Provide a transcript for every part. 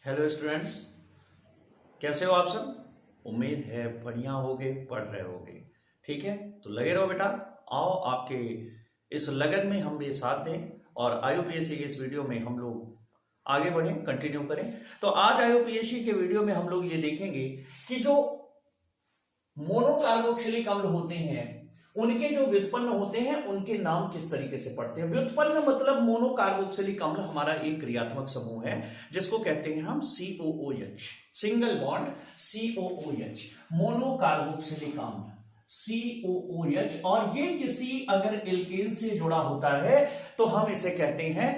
Hello students, कैसे हो आप सब। उम्मीद है बढ़िया होगे, पढ़ रहे होगे। ठीक है, तो लगे रहो बेटा। आओ आपके इस लगन में हम भी साथ दें और आईयूपीएससी के इस वीडियो में हम लोग आगे बढ़ें, कंटिन्यू करें। तो आज आईयूपीएससी के वीडियो में हम लोग ये देखेंगे कि जो मोनोकार्बोक्सिलिक अम्ल होते हैं उनके जो व्युत्पन्न होते हैं उनके नाम किस तरीके से पढ़ते हैं। व्युत्पन्न मतलब मोनोकार्बोक्सिलिक अम्ल हमारा एक क्रियात्मक समूह है जिसको कहते हैं हम COOH, single bond COOH, monocarboxylic अम्ल COOH। और ये किसी अगर एल्केन से जुड़ा होता है तो हम इसे कहते हैं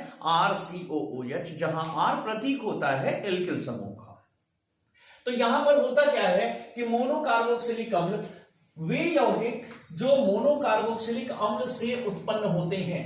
RCOOH, जहां R प्रतीक होता है एल्किल समूह का। तो यहां पर होता क्या है कि मोनोकार्बोक्सिलिक अम्ल वे यौगिक जो मोनोकार्बोक्सिलिक अम्ल से उत्पन्न होते हैं,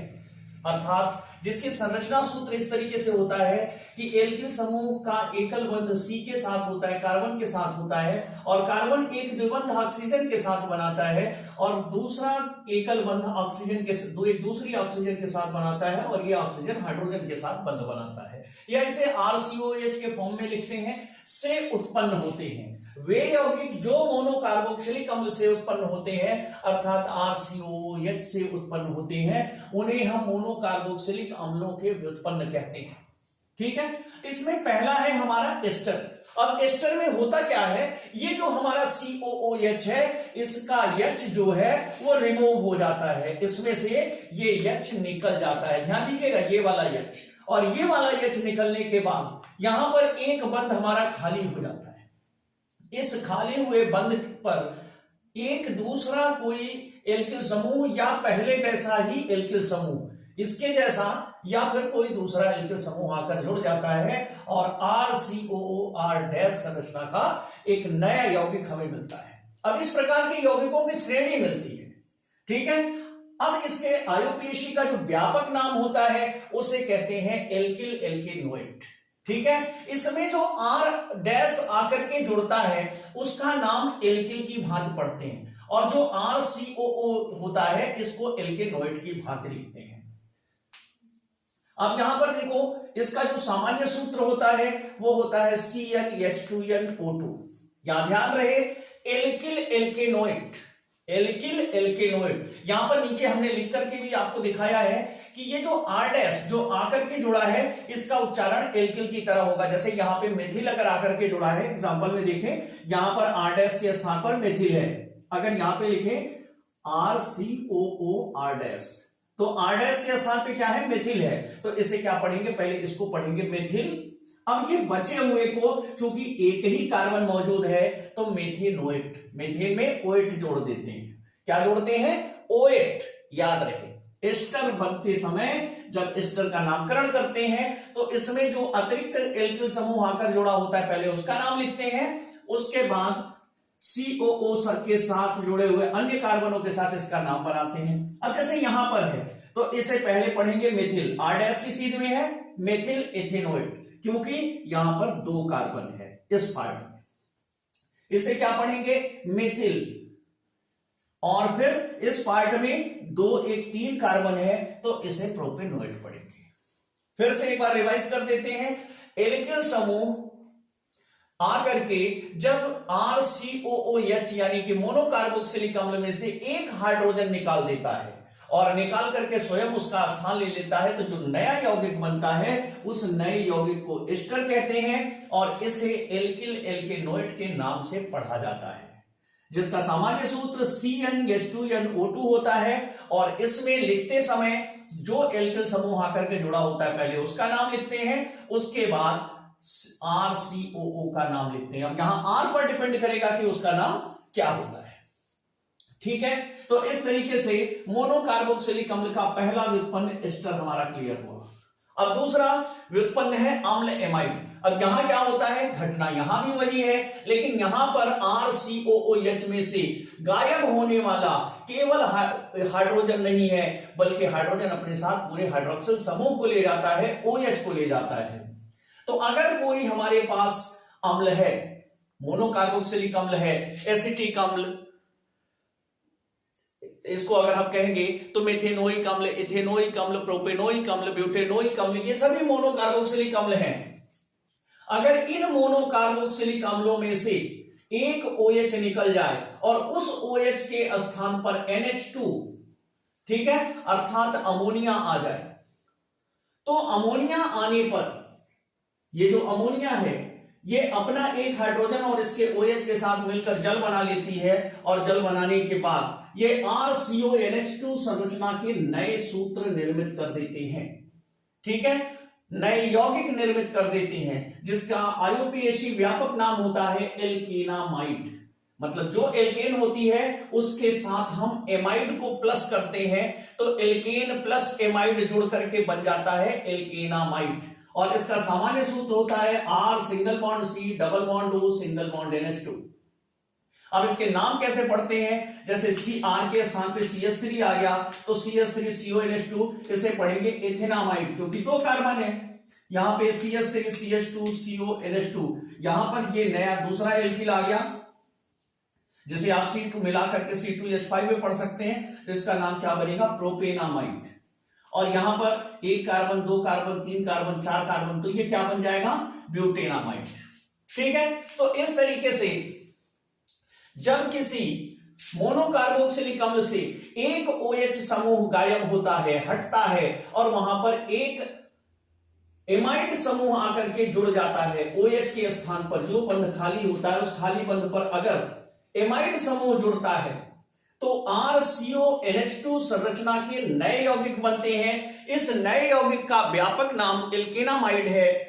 अर्थात जिसकी संरचना सूत्र इस तरीके से होता है कि एल्किल समूह का एकल बंध C के साथ होता है, कार्बन के साथ होता है, और कार्बन एक द्विबंध ऑक्सीजन के साथ बनाता है और दूसरा एकल बंध ऑक्सीजन के एक दूसरी ऑक्सीजन के साथ बनाता है और ये ऑक्सीजन हाइड्रोजन के साथ बंध बनाता है, या इसे RCOH के फॉर्म में लिखते हैं, से उत्पन्न होते हैं। वे यौगिक जो मोनोकार्बोक्सिलिक अम्ल से उत्पन्न होते हैं अर्थात RCOH से उत्पन्न होते हैं उन्हें हम मोनोकार्बोक्सिलिक अम्लों के व्युत्पन्न कहते हैं। ठीक है, इसमें पहला है हमारा एस्टर। अब एस्टर में होता क्या है, ये जो हमारा COOH है इसका H जो है वो रिमूव हो जाता है, इसमें से ये H निकल जाता है। ध्यान दीजिएगा, ये वाला H और ये वाला H निकलने के बाद यहां पर एक बंध हमारा खाली हो जाता है। इस खाली हुए बंध पर एक दूसरा कोई एल्किल समूह या पहले जैसा ही एल्किल समूह इसके जैसा या फिर कोई दूसरा एल्किल समूह आकर जुड़ जाता है और RCOOR- संरचना का एक नया यौगिक हमें मिलता है। अब इस प्रकार के यौगिकों की श्रेणी मिलती है। ठीक है, अब इसके आईयूपीएससी का जो व्यापक नाम होता है उसे कहते हैं एल्किल एल्केनोइड। ठीक है, इसमें जो R- आकर के जुड़ता है उसका नाम एल्किल की भांति पढ़ते हैं और जो RCOO होता है इसको एल्केनोइड की भांति लिखते हैं। अब यहां पर देखो, इसका जो सामान्य सूत्र होता है वो होता है CnH2nO2। यहां ध्यान रहे, एल्किल एल्केनोइड, एल्किल एल्केनोइड। यहां पर नीचे हमने लिख करके भी आपको दिखाया है कि ये जो R- जो आकर के जुड़ा है इसका उच्चारण एल्किल की तरह होगा। जैसे यहां पे मेथिल अगर आकर के जुड़ा है, एग्जांपल में देखें, यहां पर R- के स्थान पर मेथिल है, अगर यहां पे लिखें RCOOR- तो R- के स्थान पे क्या है, मेथिल है, तो इसे क्या पढ़ेंगे, पहले इसको पढ़ेंगे मेथिल। अब ये बचे हुए को चूंकि एक ही कार्बन मौजूद है तो मेथेनोएट, मेथेन में ओएट जोड़ देते हैं। क्या जोड़ते हैं, ओएट। याद रहे, एस्टर बनते समय जब एस्टर का नामकरण करते हैं तो इसमें जो अतिरिक्त एल्किल समूह आकर जुड़ा होता है पहले उसका नाम लिखते हैं, उसके बाद COO के साथ जुड़े हुए अन्य कार्बनों के साथ इसका नाम बनाते हैं। अब जैसे यहां पर है तो इसे पहले पढ़ेंगे मेथिल, R- की सीध में है, मेथिल एथेनोइड, क्योंकि यहां पर दो कार्बन है इस पार्ट में, इसे क्या पढ़ेंगे, मेथिल। और फिर इस पार्ट में तीन कार्बन है तो इसे प्रोपेनोइड पढ़ेंगे। फिर से एक बार रिवाइज कर देते हैं, एल्किल समूह आकर के जब RCOOH यानी कि मोनोकार्बोक्सिलिक अम्ल में से एक हाइड्रोजन निकाल देता है और निकाल करके स्वयं उसका स्थान ले लेता है तो जो नया यौगिक बनता है उस नए यौगिक को एस्टर कहते हैं और इसे एल्किल एल्केनोइड के नाम से पढ़ा जाता है, जिसका सामान्य सूत्र CnH2nO2 होता है। और इसमें लिखते समय जो एल्किल समूह आकर के जुड़ा होता है पहले उसका नाम लिखते हैं, उसके बाद RCOO का नाम लिखते हैं। अब यहां R पर डिपेंड करेगा कि उसका नाम क्या होता है। ठीक है, तो इस तरीके से मोनोकार्बोक्सिलिक अम्ल का पहला व्युत्पन्न एस्टर हमारा क्लियर हुआ। अब दूसरा व्युत्पन्न है अम्ल एमाइड। अब यहां क्या होता है, घटना यहां भी वही है, लेकिन यहां पर RCOOH में से गायब होने वाला केवल हाइड्रोजन नहीं है बल्कि हाइड्रोजन अपने साथ पूरे हाइड्रोक्सिल समूह को ले जाता है, OH को ले जाता है। तो अगर कोई हमारे पास अम्ल है, मोनोकार्बोक्सिलिक अम्ल है, एसिटिक अम्ल, इसको अगर हम कहेंगे तो मेथेनोइक अम्ल, इथेनोइक अम्ल, प्रोपेनोइक अम्ल, ब्यूटेनोइक अम्ल, ये सभी मोनोकार्बोक्सिलिक अम्ल हैं। अगर इन मोनोकार्बोक्सिलिक अम्लों में से एक OH निकल जाए और उस OH के स्थान पर NH2, ठीक है, अर्थात अमोनिया आ जाए, तो अमोनिया आने पर ये जो अमोनिया है ये अपना एक हाइड्रोजन और इसके OH के साथ मिलकर जल बना लेती है, और जल बनाने के बाद ये RCONH2 संरचना के नए सूत्र निर्मित कर देते हैं, ठीक है, नए यौगिक निर्मित कर देते हैं, जिसका IUPAC व्यापक नाम होता है एल्केनामाइड। मतलब जो एल्केन होती है उसके साथ हम एमाइड को प्लस करते हैं, तो एल्केन प्लस एमाइड जुड़ करके बन जाता है एल्केनामाइड, और इसका सामान्य सूत्र होता है R single bond C double bond O single bond NH2। अब इसके नाम कैसे पढ़ते हैं, जैसे R के स्थान पे CH3 आ गया तो CH3CONH2, इसे पढ़ेंगे एथेनामाइड, क्योंकि 2 कार्बन है, यहां पे CH3CH2CONH2, यहां पर ये नया दूसरा एल्किल आ गया, जिसे आप C2 मिला करके C2H5 में पढ़ सकते हैं, तो इसका नाम क्या बनेगा, प्रोपेनामाइड। और यहां पर 1 कार्बन 2 कार्बन 3 कार्बन 4 कार्बन, तो ये क्या बन जाएगा, ब्यूटेनामाइड, ठीक है। तो इस तरीके से जब किसी मोनोकार्बोक्सिलिक अम्ल से एक OH समूह गायब होता है, हटता है, और वहां पर एक एमाइड समूह आकर के जुड़ जाता है OH के स्थान पर, जो बंध खाली होता है उस खाली बंध पर अगर एमाइड समूह जुड़ता है तो RCONH2 संरचना के नए यौगिक बनते हैं। इस नए यौगिक का व्यापक नाम एल्केनामाइड है,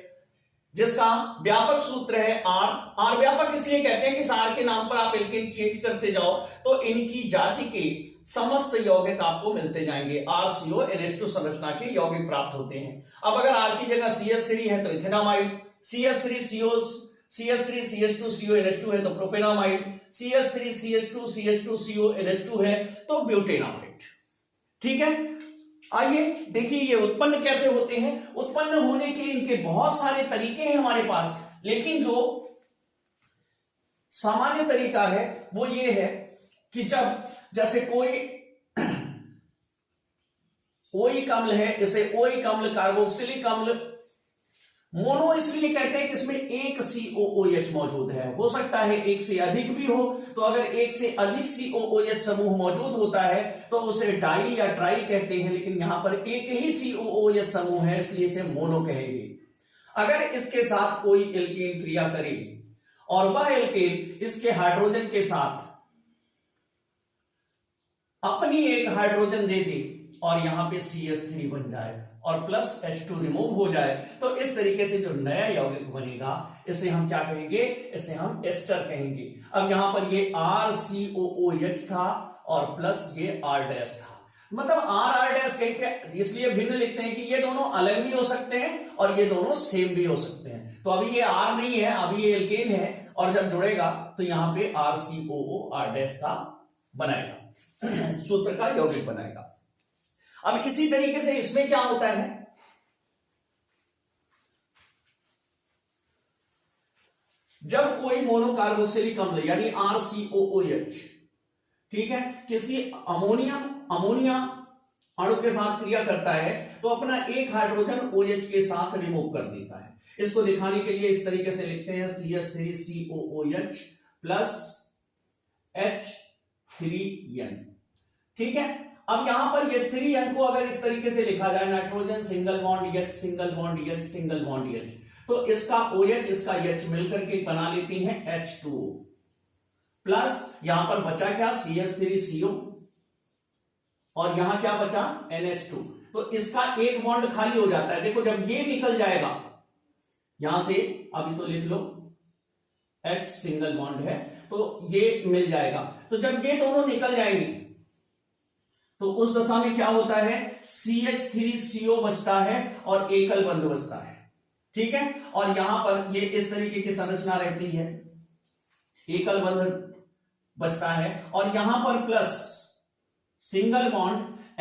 जिसका व्यापक सूत्र है R व्यापक इसलिए कहते हैं कि इस R के नाम पर आप एल्केन चेंज करते जाओ तो इनकी जाति के समस्त यौगिक आपको मिलते जाएंगे, RCONH2 संरचना के यौगिक प्राप्त होते हैं। अब अगर R की जगह CH3 है तो एथेनामाइड, CH3CH2CONH2 है तो प्रोपेनामाइड, CH3CH2CH2CONH2 है तो ब्यूटेनामाइड, ठीक है। आइए देखिए ये उत्पन्न कैसे होते हैं। उत्पन्न होने के इनके बहुत सारे तरीके हैं हमारे पास, लेकिन जो सामान्य तरीका है वो ये है कि जब जैसे कोई ओइक अम्ल है, इसे ओइक अम्ल, कार्बोक्सिलिक अम्ल, मोनो इसलिए कहते हैं कि इसमें एक COOH मौजूद है, हो सकता है एक से अधिक भी हो, तो अगर एक से अधिक COOH समूह मौजूद होता है तो उसे डाई या ट्राई कहते हैं, लेकिन यहां पर एक ही COOH समूह है इसलिए इसे मोनो कहेंगे। अगर इसके साथ कोई एल्केन क्रिया करे और वह एल्केन इसके हाइड्रोजन के साथ अपनी एक हाइड्रोजन दे दे और यहां पे CH3 बन जाए और प्लस H2 रिमूव हो जाए, तो इस तरीके से जो नया यौगिक बनेगा इसे हम क्या कहेंगे, इसे हम एस्टर कहेंगे। अब यहां पर ये RCOOH था और प्लस ये R डैश था, मतलब R डैश कहीं पे इसलिए भिन्न लिखते हैं कि ये दोनों अलग भी हो सकते हैं और ये दोनों सेम भी हो सकते हैं। तो अभी ये R नहीं है, अभी ये एल्केन है, और जब जुड़ेगा तो यहां पे RCOO R डैश का बनाएगा, सूत्र का यौगिक बनाएगा। अब इसी तरीके से इसमें क्या होता है, जब कोई मोनोकार्बोक्सिलिक अम्ल यानी RCOOH, ठीक है, किसी अमोनिया अणु के साथ क्रिया करता है तो अपना एक हाइड्रोजन OH के साथ रिमूव कर देता है। इसको दिखाने के लिए इस तरीके से लिखते हैं CH3COOH प्लस H3N, ठीक है। अब यहां पर H3N को अगर इस तरीके से लिखा जाए, nitrogen single bond H single bond H single bond H, तो इसका OH इसका H मिलकर के बना लेती हैं H2O प्लस यहां पर बचा क्या, CH3CO, और यहां क्या बचा, NH2, तो इसका एक बॉन्ड खाली हो जाता है। देखो जब ये निकल जाएगा यहां से, अभी तो लिख लो H सिंगल बॉन्ड है तो ये मिल जाएगा, तो जब ये दोनों निकल जाएंगे तो उस दशा में क्या होता है, CH3CO बचता है और एकल बंध बचता है, ठीक है। और यहां पर ये इस तरीके की संरचना रहती है, एकल बंध बचता है, और यहां पर प्लस सिंगल बॉन्ड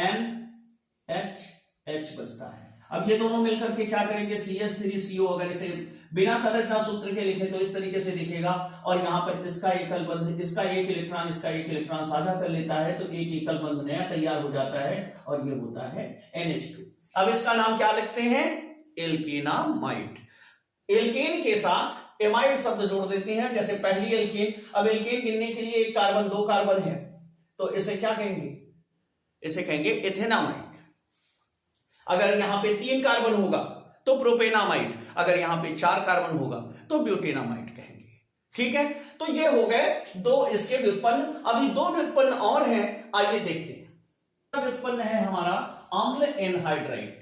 NH बचता है। अब ये दोनों मिलकर के क्या करेंगे, CH3CO, अगर इसे बिना संरचना सूत्र के लिखे तो इस तरीके से दिखेगा, और यहां पर इसका एकल बंध, इसका एक इलेक्ट्रॉन साझा कर लेता है, तो एक एकल बंध नया तैयार हो जाता है और ये होता है NH2। अब इसका नाम क्या लिखते हैं, एल्केनामाइड। एल्केन के साथ एमाइड शब्द जोड़ देते हैं, जैसे पहली एल्केन। अब एल्केन गिनने के लिए एक कार्बन, दो कार्बन है, तो इसे क्या कहेंगे? इसे कहेंगे एथेनामाइड। अगर यहां पे 3 कार्बन होगा तो प्रोपेनामाइड, अगर यहां पे 4 कार्बन होगा तो ब्यूटेनामाइड कहेंगे। ठीक है, तो ये हो गए 2 इसके व्युत्पन्न। अभी 2 व्युत्पन्न और हैं, आइए देखते हैं। व्युत्पन्न है हमारा अम्ल एनहाइड्राइड।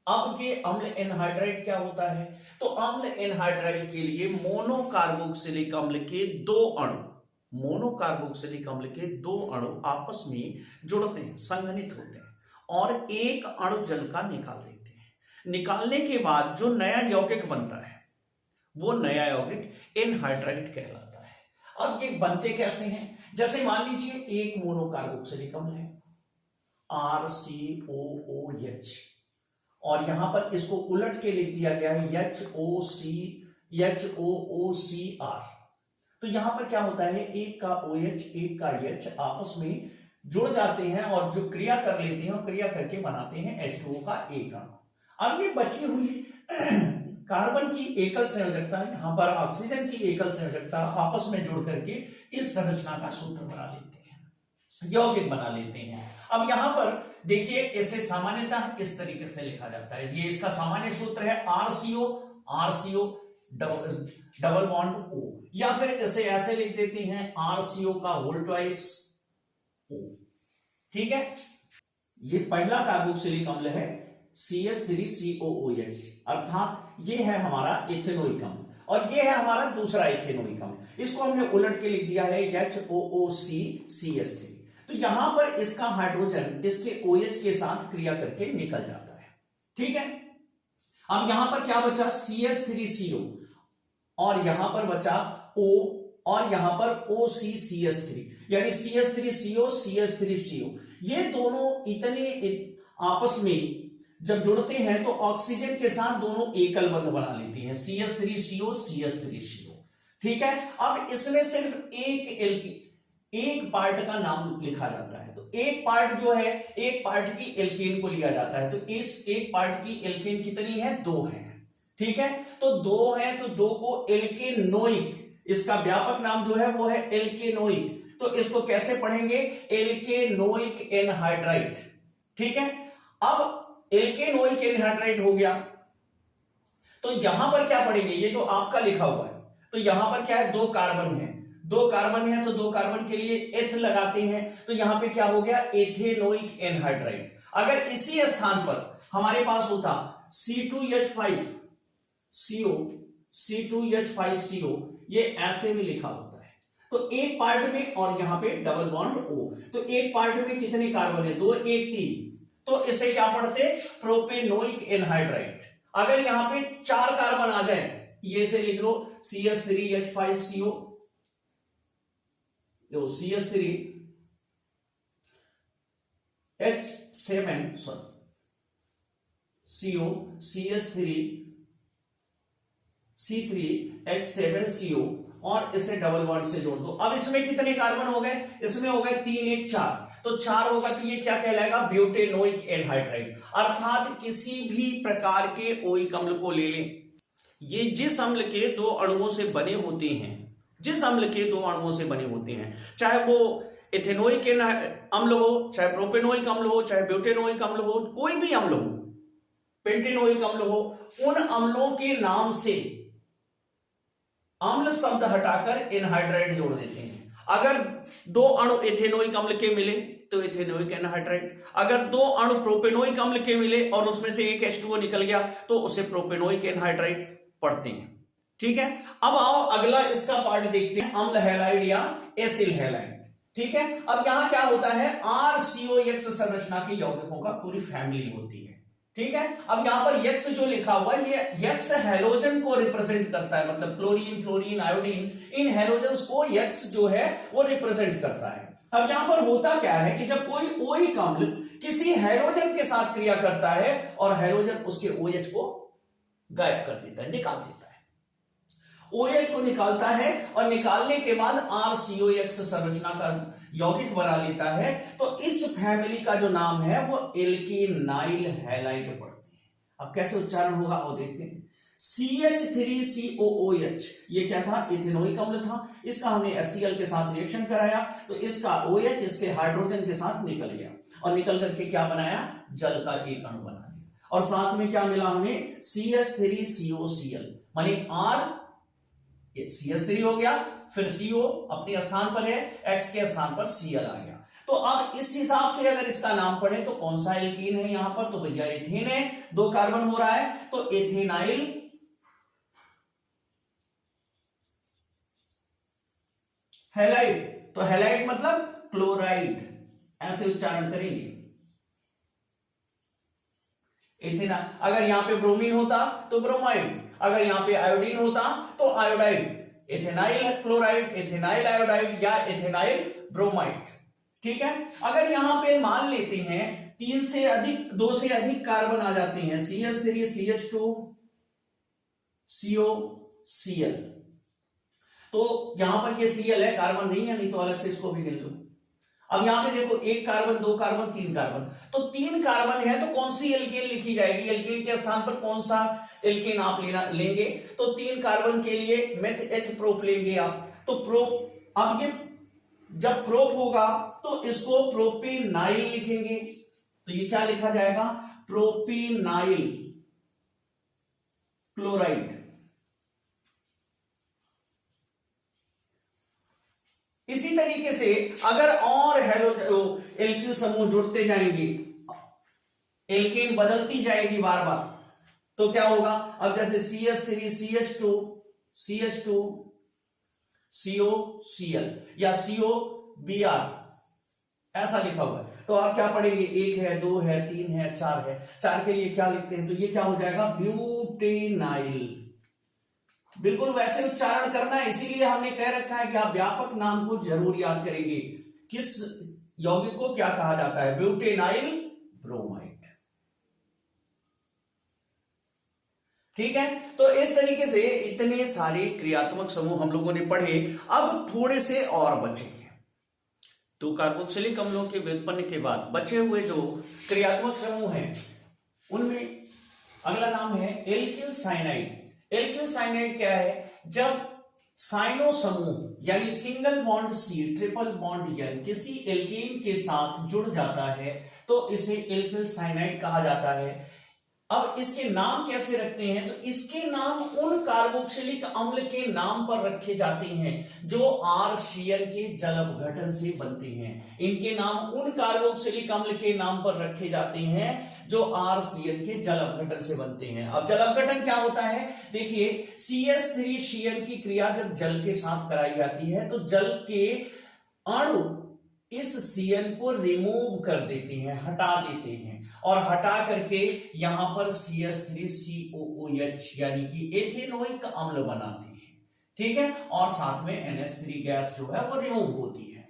अब ये अम्ल एनहाइड्राइड क्या होता है? तो अम्ल एनहाइड्राइड के लिए मोनोकार्बोक्सिलिक अम्ल के 2 अणु, मोनोकार्बोक्सिलिक अम्ल के 2 अणु आपस में जुड़ते हैं, संघनित होते हैं और एक अणु जल का निकाल देते हैं। निकालने के बाद जो नया यौगिक बनता है वो नया यौगिक एनहाइड्राइड कहलाता है। अब ये बनते कैसे हैं? जैसे मान लीजिए एक मोनोकार्बोक्सिलिक अम्ल है RCOOH, और यहां पर इसको उलट के लिख दिया गया है HOOCR। तो यहां पर क्या होता है, एक का OH एक का H आपस में जुड़ जाते हैं और जो क्रिया कर लेते हैं और क्रिया करके बनाते हैं H2O का एक अणु। अब ये बची हुई कार्बन की एकल संयोजकता, यहां पर ऑक्सीजन की एकल संयोजकता आपस में जुड़ करके इस संरचना का सूत्र बना लेते हैं, यौगिक बना लेते हैं। अब यहां पर देखिए इसे सामान्यतः इस तरीके से लिखा जाता है, ये इसका सामान्य सूत्र है RCO डबल बॉन्ड O, या फिर इसे ऐसे लिख देते हैं RCO का होल ट्वाइस O। ठीक है, ये पहला कार्बोक्सिलिक अम्ल है CH3COOH, अर्थात ये है हमारा इथेनोइक अम्ल, और ये है हमारा दूसरा इथेनोइक अम्ल। इसको हमने उलट के लिख दिया है HOOCCH3। तो यहां पर इसका हाइड्रोजन इसके OH के साथ क्रिया करके निकल जाता है। ठीक है, अब यहां पर क्या बचा? CH3CO, और यहां पर बचा O, और यहां पर OCCH3, यानी CH3CO CH3CO। ये दोनों इतने आपस में जब जुड़ते हैं तो ऑक्सीजन के साथ दोनों एकल बंध बना लेते हैं, CH3CO CH3CO। ठीक है, अब इसमें सिर्फ एक पार्ट का नाम लिखा जाता है, तो एक पार्ट जो है, एक पार्ट की एल्केन को लिया जाता है। तो इस एक पार्ट की एल्केन कितनी है? 2 है। ठीक है, तो 2 है, तो 2 को एल्केनोइक, इसका व्यापक नाम जो है वो है एल्केनोइक। तो इसको कैसे पढ़ेंगे? एल्केनोइक एनहाइड्राइड। ठीक है, अब एल्केनोइक एनहाइड्राइड हो गया, तो यहां पर क्या पढ़ेंगे? ये जो आपका लिखा हुआ है, तो यहां पर क्या है? 2 कार्बन है, 2 कार्बन है, तो 2 कार्बन के लिए एथ लगाते हैं, तो यहां पे क्या हो गया? Ethanoic anhydride. अगर इसी स्थान पर हमारे पास होता C2H5CO, ये ऐसे भी लिखा होता है, तो एक पार्ट में, और यहां पे डबल बॉन्ड O, तो एक पार्ट में कितने कार्बन है? 2, 1, 3, तो इसे क्या पढ़ते? Propanoic anhydride. अगर यहां पे 4 कार्बन आ जाए, ये से लिख लो CH3H5CO, CH3H7CO, C3H7CO, और इसे डबल बॉन्ड से जोड़ दो। अब इसमें कितने कार्बन हो गए? इसमें हो गए 3, 1, 4, तो 4 होगा, तो ये क्या कहलाएगा? Butanoic anhydride. अर्थात किसी भी प्रकार के ओइक अम्ल को ले लें, ये जिस अम्ल के 2 अणुओं से बने होते हैं, जिस अम्ल के 2 अणुओं से बने होते हैं, चाहे वो इथेनोइक अम्ल हो, चाहे प्रोपेनोइक अम्ल हो, चाहे ब्यूटेनोइक अम्ल हो, कोई भी अम्ल हो, पेंटेनोइक अम्ल हो, उन अम्लों के नाम से अम्ल शब्द हटाकर एनहाइड्राइड जोड़ देते हैं। अगर 2 अणु इथेनोइक अम्ल के मिले तो इथेनोइक एनहाइड्राइड, अगर 2 अणु प्रोपेनोइक अम्ल के मिले और उसमें से एक H2O निकल गया तो उसे प्रोपेनोइक एनहाइड्राइड पढ़ते हैं। ठीक है, अब आओ अगला इसका पार्ट देखते हैं, अम्ल हैलाइड या एसिल हैलाइड। ठीक है, अब यहां क्या होता है? RCOX संरचना के यौगिकों का पूरी फैमिली होती है। ठीक है, अब यहां पर X जो लिखा हुआ है, ये X हैलोजन को रिप्रेजेंट करता है, मतलब क्लोरीन, फ्लोरीन, आयोडीन, इन हैलोजन्स को X जो है वो रिप्रेजेंट करता है। अब यहां पर होता क्या है कि जब कोई ओइक अम्ल किसी हैलोजन के साथ क्रिया करता है और हैलोजन उसके OH को गायब कर देता है, निकाल देता है, OH को निकालता है, और निकालने के बाद RCOX संरचना का यौगिक बना लेता है, तो इस फैमिली का जो नाम है वो एल्केनाइल हैलाइड पढ़ते हैं। अब कैसे उच्चारण होगा वो देखते हैं। CH3COOH, ये क्या था? इथेनोइक अम्ल था। इसका हमने HCl के साथ रिएक्शन कराया तो इसका OH इसके हाइड्रोजन के साथ निकल गया और निकल करके क्या बनाया? जल का एक अणु बना दिया। और साथ में क्या मिला हमें? CH3COCl, माने R, CH3 हो गया, फिर CO अपने स्थान पर है, X के स्थान पर Cl आ गया। तो अब इस हिसाब से अगर इसका नाम पढ़े तो कौन सा एल्कीन है यहां पर? तो भैया एथेन है, 2 कार्बन हो रहा है तो एथेनाइल हैलाइड। तो हैलाइड मतलब क्लोराइड, ऐसे उच्चारण करेंगे। एथेना, अगर यहां पे ब्रोमीन होता तो ब्रोमाइड, अगर यहां पे आयोडीन होता तो आयोडाइड। एथेनाइल क्लोराइड, एथेनाइल आयोडाइड या एथेनाइल ब्रोमाइड। ठीक है। अगर यहां पे मान लेते हैं 3 से अधिक, 2 से अधिक कार्बन आ जाते हैं, CH3 CH2 CO Cl, तो यहां पर ये Cl है, कार्बन नहीं है, नहीं तो अलग से इसको भी गिन लो। अब यहां पे देखो 1 कार्बन, 2 कार्बन, 3 कार्बन, तो 3 कार्बन है तो कौन सी एल्केन लिखी जाएगी? एल्केन के स्थान पर कौन सा एल्केन आप लेंगे? तो 3 कार्बन के लिए मेथ एच प्रोप लेंगे आप। तो प्रोप, अब ये जब प्रोप होगा तो इसको प्रोपेनाइल लिखेंगे। तो ये क्या लिखा जाएगा? प्रोपेनाइल क्लोराइड। इसी तरीके से अगर और एल्किल समूह जुड़ते जाएंगे, एल्केन बदलती जाएगी बार बार, तो क्या होगा? अब जैसे CH3 CH2 COCl या COBr ऐसा लिखा हुआ है, तो आप क्या पढ़ेंगे? 1 है, 2 है, 3 है, 4 है। 4 के लिए क्या लिखते हैं? तो ये क्या हो जाएगा? ब्यूटेनाइल। बिल्कुल वैसे उच्चारण करना है, इसीलिए हमने कह रखा है कि आप व्यापक नाम को जरूर याद करेंगे। किस यौगिक को क्या कहा जाता है? ब्यूटेनाइल ब्रोमाइड। ठीक है। तो इस तरीके से इतने सारे क्रियात्मक समूह हम लोगों ने पढ़े। अब थोड़े से और बचे हैं। तो कार्बोक्सिलिक अम्लों के व्युत्पन्न के बाद बचे हुए जो क्रियात्मक समूह हैं उनमें अगला नाम है एल्किल साइनाइड। एल्किल साइनाइड क्या है? जब साइनो समूह यानी single bond C triple bond N किसी एल्केन के साथ जुड़ जाता है तो इसे एल्किल साइनाइड कहा जाता है। अब इसके नाम कैसे रखते हैं? तो इसके नाम उन कार्बोक्सिलिक अम्ल के नाम पर रखे जाते हैं जो RCN के जल अपघटन से बनते हैं। इनके नाम उन कार्बोक्सिलिक अम्ल के नाम पर रखे जाते हैं जो RCN के जल अपघटन से बनते हैं। अब जल अपघटन क्या होता है? देखिए, CH3CN की क्रिया जब जल के साथ कराई जाती है तो जल के अणु इस CN को रिमूव कर देते हैं, हटा देते हैं, और हटा करके यहां पर CH3COOH यानी कि एथेनोइक अम्ल बनाते हैं। ठीक है। और साथ में NH3 गैस जो है वो रिमूव होती है।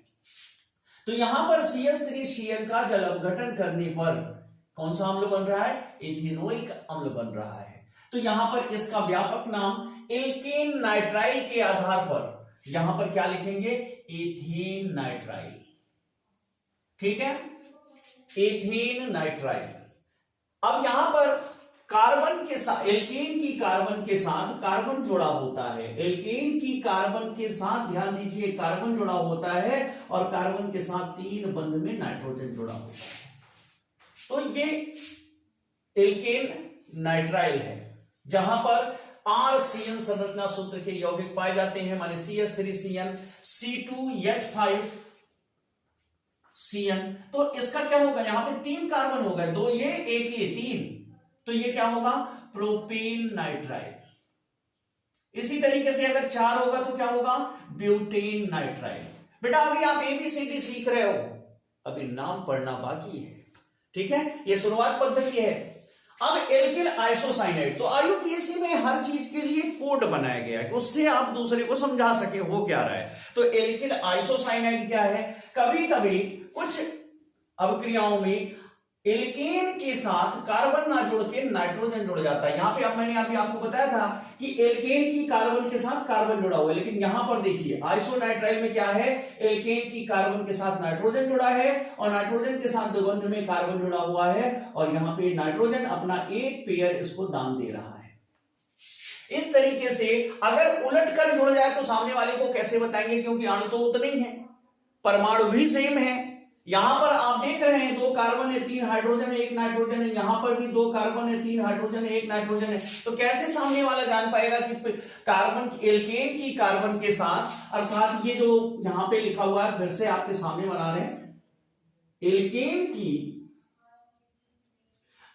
तो यहां पर CH3CN का जल अपघटन करने पर कौन सा अम्ल बन रहा है? एथेनोइक अम्ल बन रहा है। तो यहां पर इसका व्यापक नाम एल्केन नाइट्राइल के आधार पर यहां पर क्या लिखेंगे? Ethane nitrile. ठीक है, एथेन नाइट्राइल। अब यहां पर कार्बन के साथ, एल्केन की कार्बन के साथ कार्बन जुड़ा होता है। एल्केन की कार्बन के साथ ध्यान दीजिए कार्बन जुड़ा होता है और कार्बन के साथ 3 बंध में नाइट्रोजन जुड़ा होता है। तो ये एल्केन नाइट्राइल है जहां पर RCN संरचना सूत्र के यौगिक पाए जाते हैं, माने CH3CN C2H5 CN। तो इसका क्या होगा? यहां पे 3 कार्बन हो गए, 2 ये 1 ये 3, तो ये क्या होगा? Propane nitrile. इसी तरीके से अगर 4 होगा तो क्या होगा? Butane nitrile. बेटा अभी आप ABCD सीख रहे हो, अभी नाम पढ़ना बाकी है। ठीक है, ये शुरुआत पद्धति है। अब एल्किल आइसोसाइनाइड, तो IUPAC में हर चीज के लिए कोड बनाया गया है, उससे आप दूसरे को समझा सके हो क्या रहा है। तो एल्किल आइसोसाइनाइड क्या है? कभी कभी कुछ अभिक्रियाओं में एल्केन के साथ कार्बन ना जुड़ के नाइट्रोजन जुड़ जाता है। यहां पे अब मैंने अभी आपको बताया था कि एल्केन की कार्बन के साथ कार्बन जुड़ा हुआ है, लेकिन यहां पर देखिए आइसोनाइट्राइल में क्या है? एल्केन की कार्बन के साथ नाइट्रोजन जुड़ा है और नाइट्रोजन के साथ द्विबंध में कार्बन जुड़ा हुआ है, और यहां पे नाइट्रोजन अपना एक पेयर इसको दान दे रहा है। इस तरीके से अगर उलट कर जुड़ जाए तो सामने वाले को कैसे बताएंगे, क्योंकि अणु तो उतने ही है, परमाणु भी सेम है। यहां पर आप देख रहे हैं 2 कार्बन है, 3 हाइड्रोजन है, 1 नाइट्रोजन है, यहां पर भी 2 कार्बन है, 3 हाइड्रोजन है, 1 नाइट्रोजन है। तो कैसे सामने वाला जान पाएगा कि कार्बन एल्केन की कार्बन के साथ, अर्थात ये जो यहां पे लिखा हुआ है, फिर से आपके सामने बना रहे हैं, एल्केन की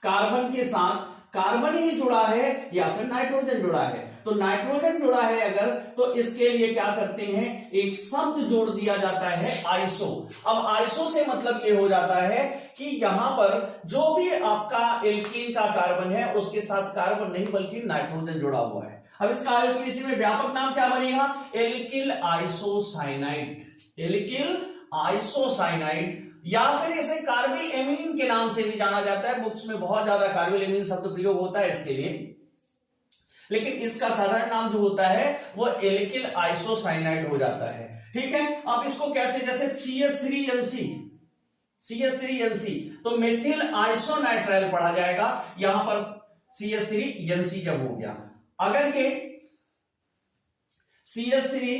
कार्बन के साथ कार्बन ही जुड़ा है या फिर नाइट्रोजन जुड़ा है। तो नाइट्रोजन जुड़ा है अगर, तो इसके लिए क्या करते हैं, एक शब्द जोड़ दिया जाता है आइसो। अब आइसो से मतलब ये हो जाता है कि यहां पर जो भी आपका एल्कीन का कार्बन है उसके साथ कार्बन नहीं बल्कि नाइट्रोजन जुड़ा हुआ है। अब इसका आईयूपीएसी में व्यापक नाम क्या बनेगा, एल्किल आइसोसाइनाइड, एल्किल आइसोसाइनाइड, या फिर इसे कार्बिल एमीन के नाम से भी जाना जाता है। बुक्स में बहुत ज्यादा कार्बिल एमीन शब्द प्रयोग होता है इसके लिए, लेकिन इसका साधारण नाम जो होता है वो एल्किल आइसोसाइनाइड हो जाता है। ठीक है, अब इसको कैसे, जैसे CH3NC, CH3NC तो मेथिल आइसोनाइट्राइल पढ़ा जाएगा, यहां पर CH3NC जब हो गया। अगर ये CH3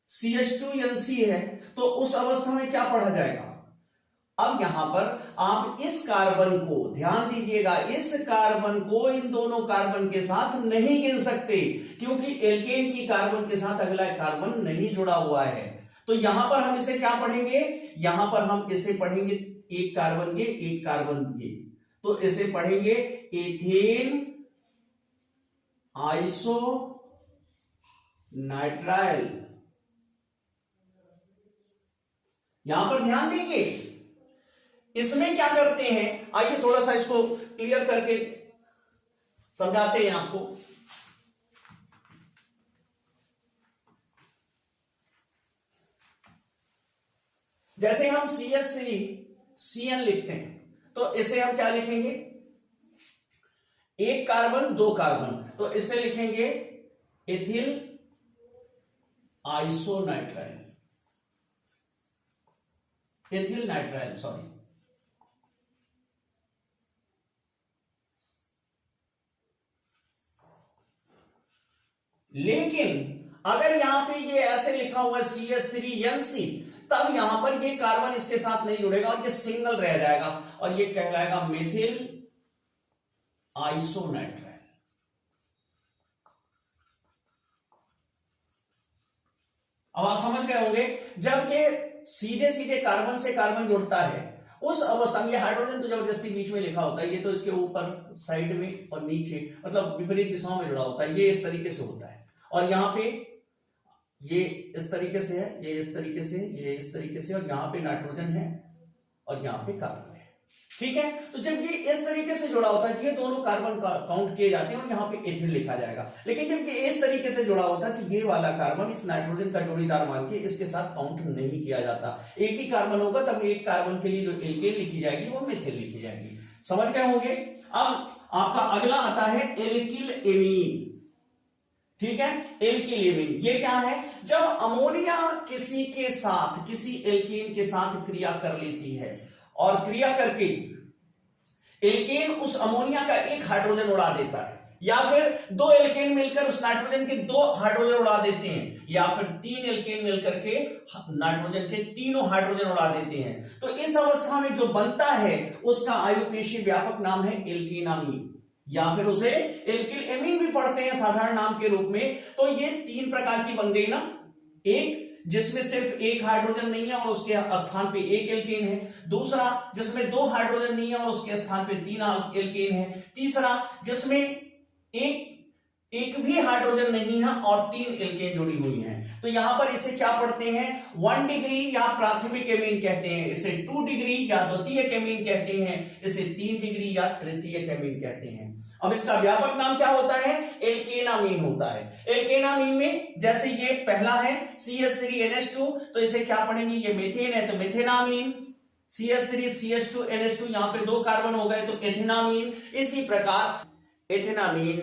CH2NC है तो उस अवस्था में क्या पढ़ा जाएगा। अब यहां पर आप इस कार्बन को ध्यान दीजिएगा, इस कार्बन को इन दोनों कार्बन के साथ नहीं गिन सकते, क्योंकि एल्केन की कार्बन के साथ अगला कार्बन नहीं जुड़ा हुआ है। तो यहां पर हम इसे क्या पढ़ेंगे, यहां पर हम इसे पढ़ेंगे एक कार्बन ये, एक कार्बन ये, तो इसे पढ़ेंगे एथेन आइसो नाइट्राइल। यहां पर ध्यान देंगे, इसमें क्या करते हैं, आइए थोड़ा सा इसको क्लियर करके समझाते हैं आपको। जैसे हम CH3CN लिखते हैं तो इसे हम क्या लिखेंगे, एक कार्बन 2 कार्बन, तो इसे लिखेंगे एथिल आइसोनाइट्राइल, एथिल नाइट्राइल, सॉरी। लेकिन अगर यहां पे ये ऐसे लिखा हुआ CH3NC, तब यहां पर ये कार्बन इसके साथ नहीं जुड़ेगा और ये सिंगल रह जाएगा और ये कहलाएगा मेथिल आइसोनाइट्राइल। अब आप समझ गए होंगे, जब ये सीधे सीधे कार्बन से कार्बन जुड़ता है उस अवस्था में, ये हाइड्रोजन तो जबरदस्ती बीच में लिखा होता है, ये तो इसके ऊपर साइड में और नीचे मतलब विपरीत दिशाओं में जुड़ा होता है, ये इस तरीके से होता है। और यहाँ पे ये इस तरीके से है, ये इस तरीके से, ये इस तरीके से, और यहाँ पे नाइट्रोजन है और यहाँ पे कार्बन है। ठीक है, तो जब ये इस तरीके से जुड़ा होता है, ये दोनों कार्बन काउंट किए जाते हैं और यहाँ पे एथिल लिखा जाएगा। लेकिन जब ये इस तरीके से जुड़ा होता है तो ये वाला कार्बन इस नाइट्रोजन का जोड़ीदार मान के इसके साथ काउंट नहीं किया जाता। एक ही कार्बन होगा तब एक कार्बन के लिए जो एल्केन लिखी जाएगी वो मेथिल लिखी जाएगी। समझ गए होंगे। अब आपका अगला आता है एल्किल एमीन। ठीक है, एल्किल एमीन ये क्या है, जब अमोनिया किसी के साथ, किसी एल्केन के साथ क्रिया कर लेती है और क्रिया करके एल्केन उस अमोनिया का एक हाइड्रोजन उड़ा देता है, या फिर 2 एल्केन मिलकर उस नाइट्रोजन के 2 हाइड्रोजन उड़ा देते हैं, या फिर 3 एल्केन मिलकर के नाइट्रोजन के तीनों हाइड्रोजन उड़ा देते हैं, तो इस अवस्था में जो बनता है उसका आयुपेशीय व्यापक नाम है एल्केनामीन, या फिर उसे एल्किल एमीन भी पढ़ते हैं साधारण नाम के रूप में। तो ये 3 प्रकार की बन गई ना, एक जिसमें सिर्फ एक हाइड्रोजन नहीं है और उसके स्थान पे एक एल्केन है, दूसरा जिसमें 2 हाइड्रोजन नहीं है और उसके स्थान पे 3 एल्केन है, तीसरा जिसमें एक भी हाइड्रोजन नहीं है और 3 एल्केन जुड़ी हुई हैं। तो यहां पर इसे क्या पढ़ते हैं, 1 डिग्री या प्राथमिक एमीन कहते हैं, इसे 2 डिग्री या द्वितीयक एमीन कहते हैं, इसे 3 डिग्री या तृतीयक एमीन कहते हैं। अब इसका व्यापक नाम क्या होता है, एल्केनामीन होता है। एल्केनामीन में जैसे ये पहला है CH3NH2, तो इसे क्या पढ़ेंगे, ये मेथेन है तो मेथेनामीन, CH3 CH2NH2 यहां पे 2 कार्बन हो गए तो एथेनामीन। इसी प्रकार एथेनामीन,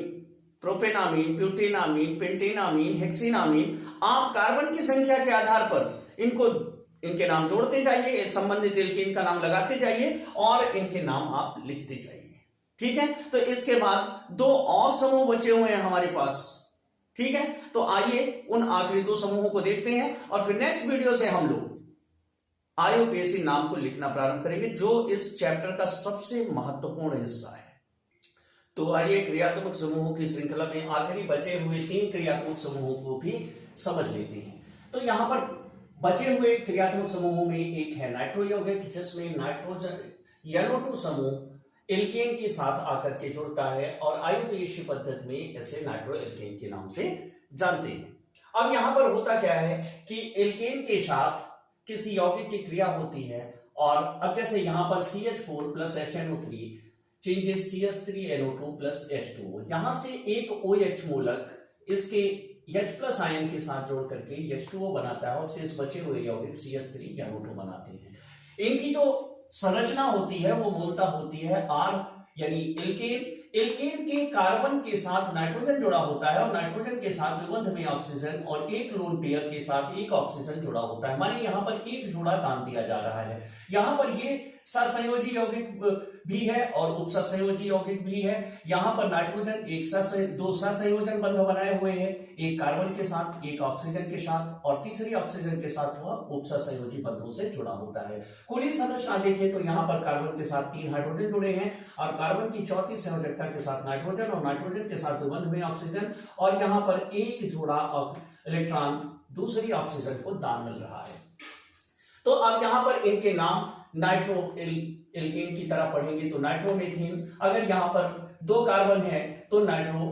प्रोपेनामीन, ब्यूटेनामीन, पेंटेनामीन, हेक्सेनामीन, आप कार्बन की संख्या के आधार पर इनके नाम जोड़ते जाइए, संबंधित एल्केन का नाम लगाते जाइए और इनके नाम आप लिखते जाइए। ठीक है, तो इसके बाद दो और समूह बचे हुए हैं हमारे पास। ठीक है, तो आइए उन आखिरी दो समूहों को देखते हैं और फिर नेक्स्ट वीडियो से हम लोग IUPAC नाम को लिखना प्रारंभ करेंगे, जो इस चैप्टर का सबसे महत्वपूर्ण हिस्सा है। तो आइए क्रियात्मक समूहों की श्रृंखला में आखिरी बचे हुए 3 क्रियात्मक समूहों को भी समझ लेते हैं। तो यहां पर बचे हुए क्रियात्मक समूहों में एक है नाइट्रो यौगिक, जिसमें नाइट्रोजन NO2 समूह एल्केन के साथ आकर के जुड़ता है और IUPAC पद्धति में इसे नाइट्रो एल्केन के नाम से जानते हैं। अब यहां पर होता क्या है कि एल्केन के साथ किसी यौगिक की क्रिया होती है और अब जैसे यहां पर CH4 plus HNO3 changes CH3NO2 plus H2O, यहां से एक OH मूलक इसके H प्लस आयन के साथ जोड़ करके H2O बनाता है और शेष बचे हुए यौगिक CH3NO2 बनाते हैं। इनकी जो संरचना होती है वो मूलतः होती है R यानी एल्केन। एल्केन के कार्बन के साथ नाइट्रोजन जुड़ा होता है और नाइट्रोजन के साथ द्विबंध में ऑक्सीजन और एक लोन पेयर के साथ एक ऑक्सीजन जुड़ा होता है। माने यहां पर एक जोड़ा दान दिया जा रहा है। यहां पर ये सहसंयोजी यौगिक भी है और उपसहसंयोजी यौगिक भी है। यहां पर नाइट्रोजन दो सहसंयोजन बंध बनाए हुए हैं, एक कार्बन के साथ, एक ऑक्सीजन के साथ और तीसरी ऑक्सीजन के साथ वह उपसहसंयोजी बंधों से जुड़ा होता है। कुल संरचना देखें तो यहां पर कार्बन के साथ 3 हाइड्रोजन जुड़े हैं और कार्बन की चौथी संयोजकता के साथ नाइट्रोजन और नाइट्रोजन के साथ द्विबंध में ऑक्सीजन और यहां पर एक जोड़ा इलेक्ट्रॉन दूसरी ऑक्सीजन को दान मिल रहा है। तो अब यहां पर इनके नाम नाइट्रो एल्केन की तरह पढ़ेंगे तो नाइट्रोमेथेन, अगर यहां पर 2 कार्बन है तो नाइट्रो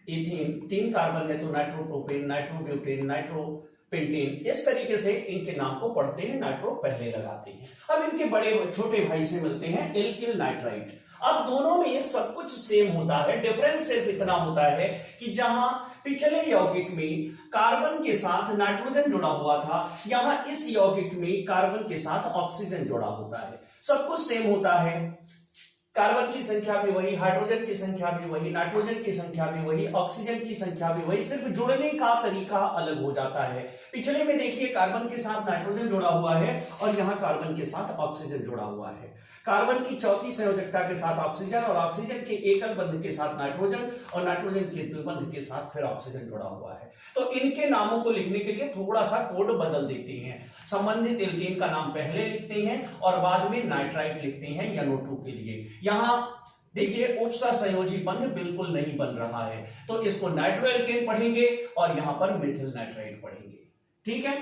इथेन, 3 कार्बन है तो नाइट्रोप्रोपेन, नाइट्रोब्यूटेन, नाइट्रोपेंटेन, इस तरीके से इनके नाम को पढ़ते हैं, नाइट्रो पहले लगाते हैं। अब इनके बड़े छोटे भाई से मिलते हैं एल्किल नाइट्राइट। अब दोनों में सब कुछ सेम होता है, डिफरेंस सिर्फ इतना होता है कि जहां पिछले यौगिक में कार्बन के साथ नाइट्रोजन जुड़ा हुआ था, यहां इस यौगिक में कार्बन के साथ ऑक्सीजन जुड़ा होता है। सब कुछ सेम होता है, कार्बन की संख्या भी वही, हाइड्रोजन की संख्या भी वही, नाइट्रोजन की संख्या भी वही, ऑक्सीजन की संख्या भी वही, सिर्फ जुड़ने का तरीका अलग हो जाता है। पिछले में देखिए कार्बन के साथ नाइट्रोजन जुड़ा हुआ है और यहां कार्बन के साथ ऑक्सीजन जुड़ा हुआ है। कार्बन की चौथी संयोजकता के साथ ऑक्सीजन और ऑक्सीजन के एकल बंध के साथ नाइट्रोजन और नाइट्रोजन के द्विबंध के साथ फिर ऑक्सीजन जुड़ा हुआ है। तो इनके नामों को लिखने के लिए थोड़ा सा कोड बदल देते हैं। संबंधित एल्केन का नाम पहले लिखते हैं और बाद में नाइट्राइट लिखते हैं NO2 के लिए। यहां देखिए उपसहसंयोजी बंध बिल्कुल नहीं बन रहा है, तो इसको नाइट्रो एल्केन पढ़ेंगे और यहां पर मिथिल नाइट्राइट पढ़ेंगे। ठीक है,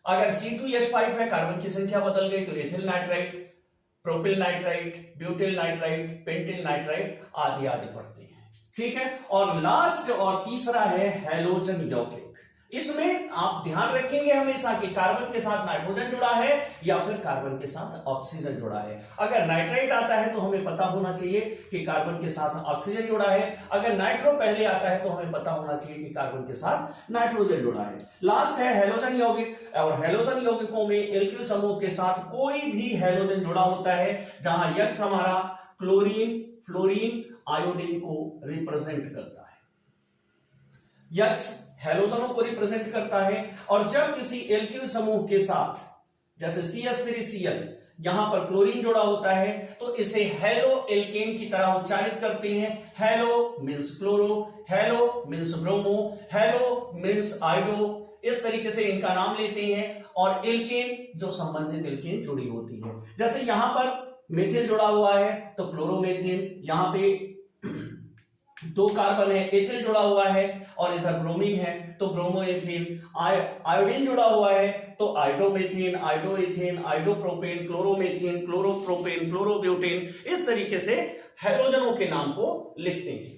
अगर C2H5 है, कार्बन की संख्या बदल गई तो ethyl nitrite, propyl nitrite, butyl nitrite, pentyl nitrite आदि आदि पढ़ते हैं। ठीक है, और लास्ट और तीसरा है हैलोजन यौगिक। इसमें आप ध्यान रखेंगे हमेशा कि कार्बन के साथ नाइट्रोजन जुड़ा है या फिर कार्बन के साथ ऑक्सीजन जुड़ा है। अगर नाइट्राइट आता है तो हमें पता होना चाहिए कि कार्बन के साथ ऑक्सीजन जुड़ा है, अगर नाइट्रो पहले आता है तो हमें पता होना चाहिए कि कार्बन के साथ नाइट्रोजन जुड़ा है। लास्ट है हैलोजन यौगिक, और हैलोजन यौगिकों में एल्किल समूह के साथ कोई भी हैलोजन जुड़ा होता है जहां यक्स हमारा क्लोरीन, फ्लोरीन, आयोडीन को रिप्रेजेंट करता है। यक्स हैलोजनों को रिप्रेजेंट करता है और जब किसी एल्किल समूह के साथ जैसे CH3Cl यहां पर क्लोरीन जुड़ा होता है तो इसे हैलो एल्केन की तरह उच्चारित करते हैं। Hello means chloro, hello means bromo, hello means iodo, इस तरीके से इनका नाम लेते हैं और एल्केन जो संबंधित एल्केन जुड़ी होती है। जैसे यहां पर मेथिल जुड़ा हुआ है तो क्लोरोमेथिल, यहां पे 2 कार्बन है, एथिल जुड़ा हुआ है और इधर ब्रोमीन है तो ब्रोमोएथिल, आयोडीन जुड़ा हुआ है तो आयोडोमेथिन, आयोडोएथिन, आयोडोप्रोपेन, क्लोरोमेथिन, क्लोरोप्रोपेन, क्लोरोब्यूटेन, इस तरीके से हैलोजनों के नाम को लिखते हैं।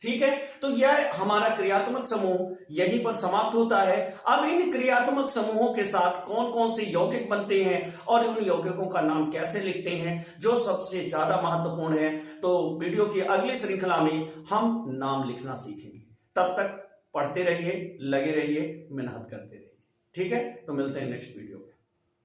ठीक है, तो यह हमारा क्रियात्मक समूह यहीं पर समाप्त होता है। अब इन क्रियात्मक समूहों के साथ कौन कौन से यौगिक बनते हैं और उन यौगिकों का नाम कैसे लिखते हैं जो सबसे ज्यादा महत्वपूर्ण है, तो वीडियो की अगली श्रृंखला में हम नाम लिखना सीखेंगे। तब तक पढ़ते रहिए, लगे रहिए, मेहनत करते रहिए। ठीक है, तो मिलते हैं नेक्स्ट वीडियो में।